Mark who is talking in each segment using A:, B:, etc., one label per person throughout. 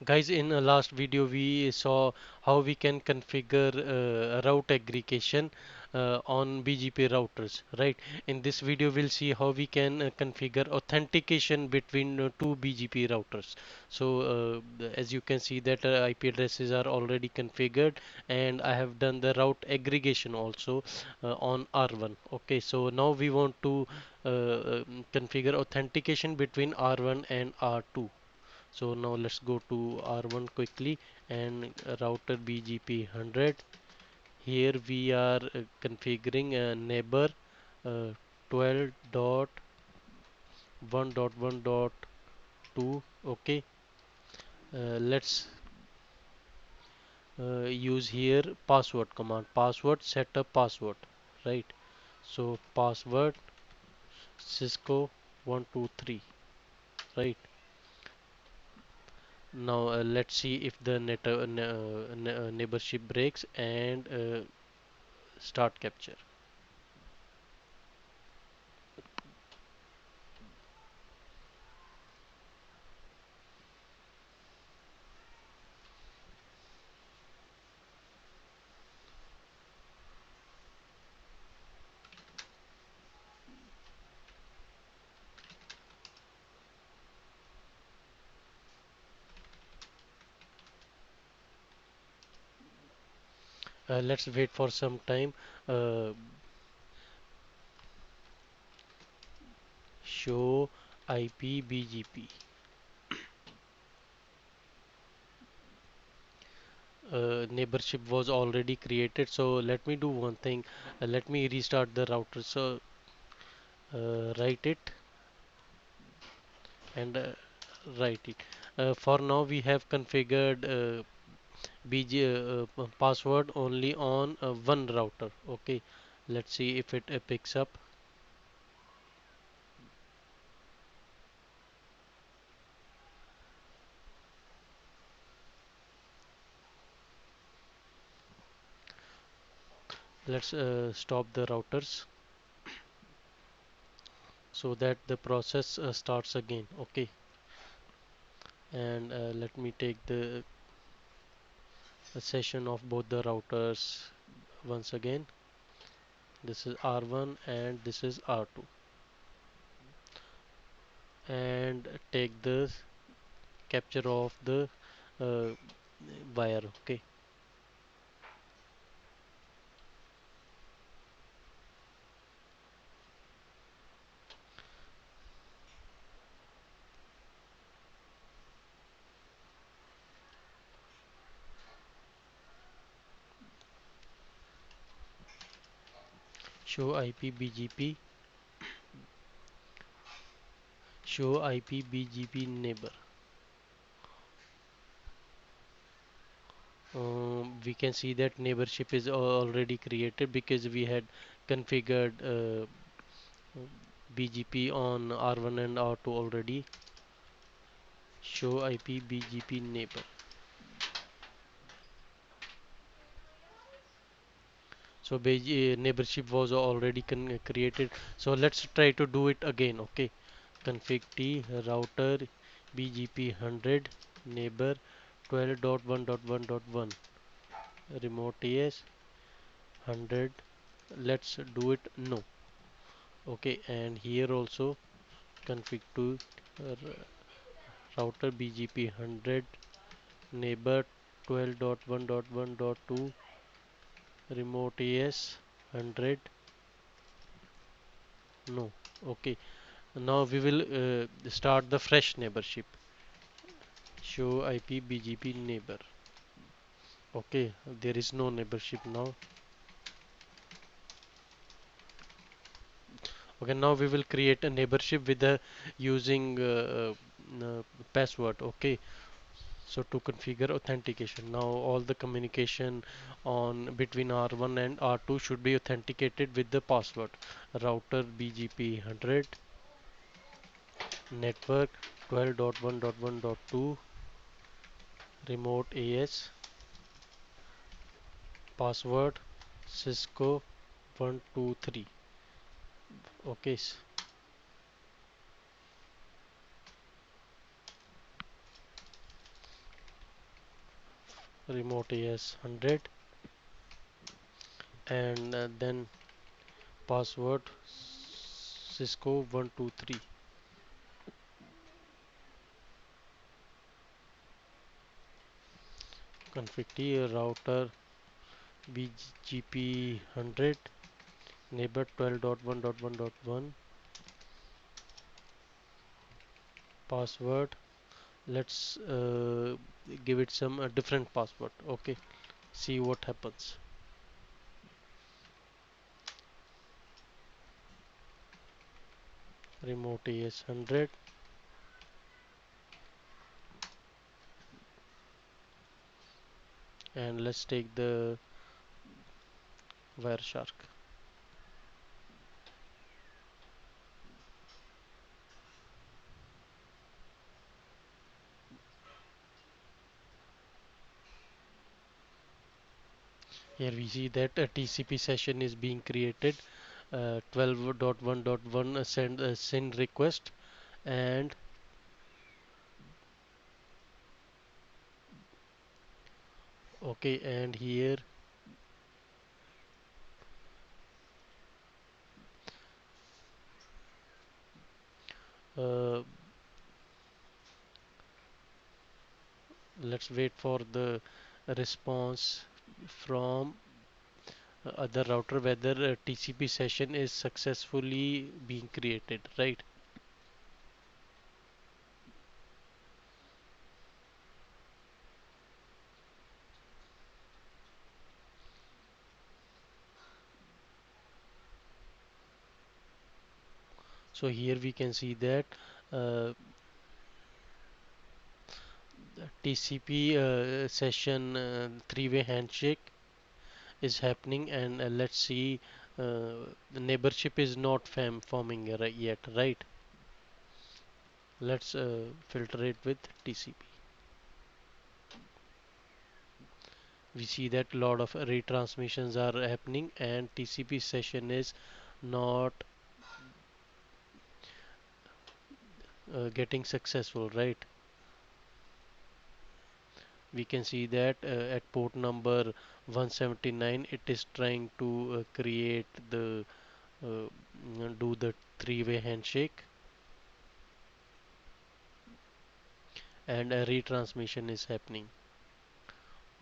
A: Guys, in the last video we saw how we can configure route aggregation on BGP routers, right? In this video we'll see how we can configure authentication between two BGP routers. So as you can see that IP addresses are already configured, and I have done the route aggregation also on R1. Okay, so now we want to configure authentication between R1 and R2. So now let's go to R1 quickly and router BGP 100. Here we are configuring a neighbor uh, 12.1.1.2. Okay, let's use here password command. Password setup password, right? So password Cisco 123, right? Now let's see if the neighborship breaks and start capture. Let's wait for some time. Uh, Show IP BGP. Neighborship was already created, so let me do one thing. Let me restart the router. So write it and write it. For now, we have configured password only on one router. Okay, let's see if it picks up. Let's stop the routers so that the process starts again. Okay, and let me take the session of both the routers once again. This is R1 and this is R2, and take the capture of the uh, wire. Okay, show IP BGP, show IP BGP neighbor. We can see that neighborship is already created because we had configured BGP on R1 and R2 already. Show IP BGP neighbor. So neighborship was already created. So let's try to do it again. Okay, config T router BGP 100 neighbor 12.1.1.1 remote AS 100. Let's do it no. Okay, and here also config to router BGP 100 neighbor 12.1.1.2 remote AS 100 no. Okay, now we will start the fresh neighborship. Show IP BGP neighbor. Okay, there is no neighborship now. Okay, now we will create a neighborship with the using password. Okay, so to configure authentication, now all the communication on between R1 and R2 should be authenticated with the password. Router BGP 100 network 12.1.1.2 remote AS password Cisco 123. Okay, remote AS 100, and then password Cisco 123. Config T router BGP 100 neighbor 12.1.1.1 password. Let's give it some different password. Okay, see what happens. Remote AS 100, and let's take the Wireshark. Here we see that a TCP session is being created. 12.1.1 send request, and okay, and here uh, let's wait for the response from other router whether a TCP session is successfully being created, right? So here we can see that uh, TCP session three-way handshake is happening, and let's see, the neighborship is not forming yet, right? Let's filter it with TCP. We see that a lot of retransmissions are happening and TCP session is not getting successful, right? We can see that at port number 179 it is trying to create the do the three-way handshake, and a retransmission is happening.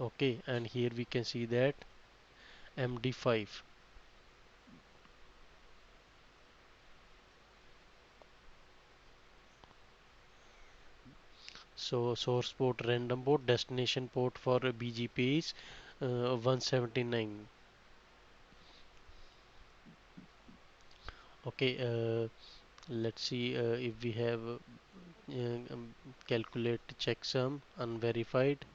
A: Okay, and here we can see that MD5. So source port random port, destination port for BGP is 179. Okay, let's see if we have calculate checksum unverified.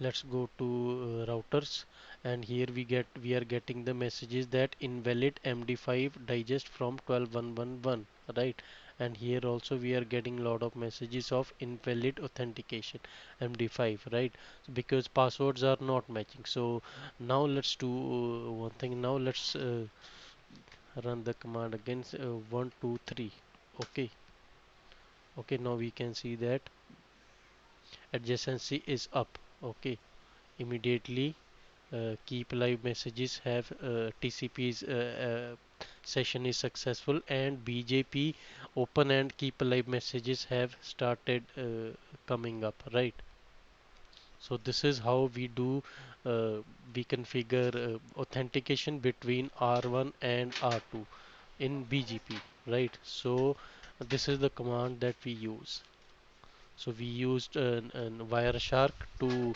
A: Let's go to routers, and here we are getting the messages that invalid MD5 digest from 12.1.1, right? And here also we are getting lot of messages of invalid authentication MD5, right? Because passwords are not matching. So now let's do one thing. Now let's run the command again. 123. Okay, okay, now we can see that adjacency is up. Okay, immediately keep live messages have TCP's session is successful, and BJP open and keep alive messages have started coming up, right? So this is how we do we configure authentication between R1 and R2 in BGP, right? So this is the command that we use. So we used an Wireshark to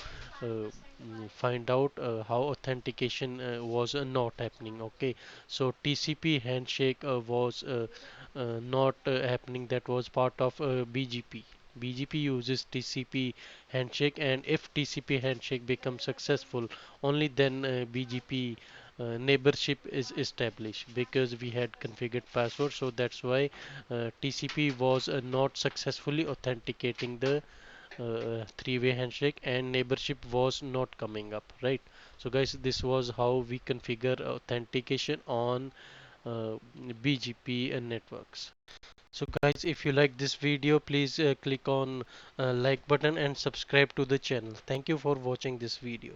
A: find out how authentication was not happening. Okay, so TCP handshake was not happening. That was part of BGP. BGP uses TCP handshake, and if TCP handshake becomes successful, only then BGP neighborship is established, because we had configured password. So that's why TCP was not successfully authenticating the three-way handshake, and neighborship was not coming up, right? So guys, this was how we configure authentication on BGP networks. So guys, if you like this video, please click on like button and subscribe to the channel. Thank you for watching this video.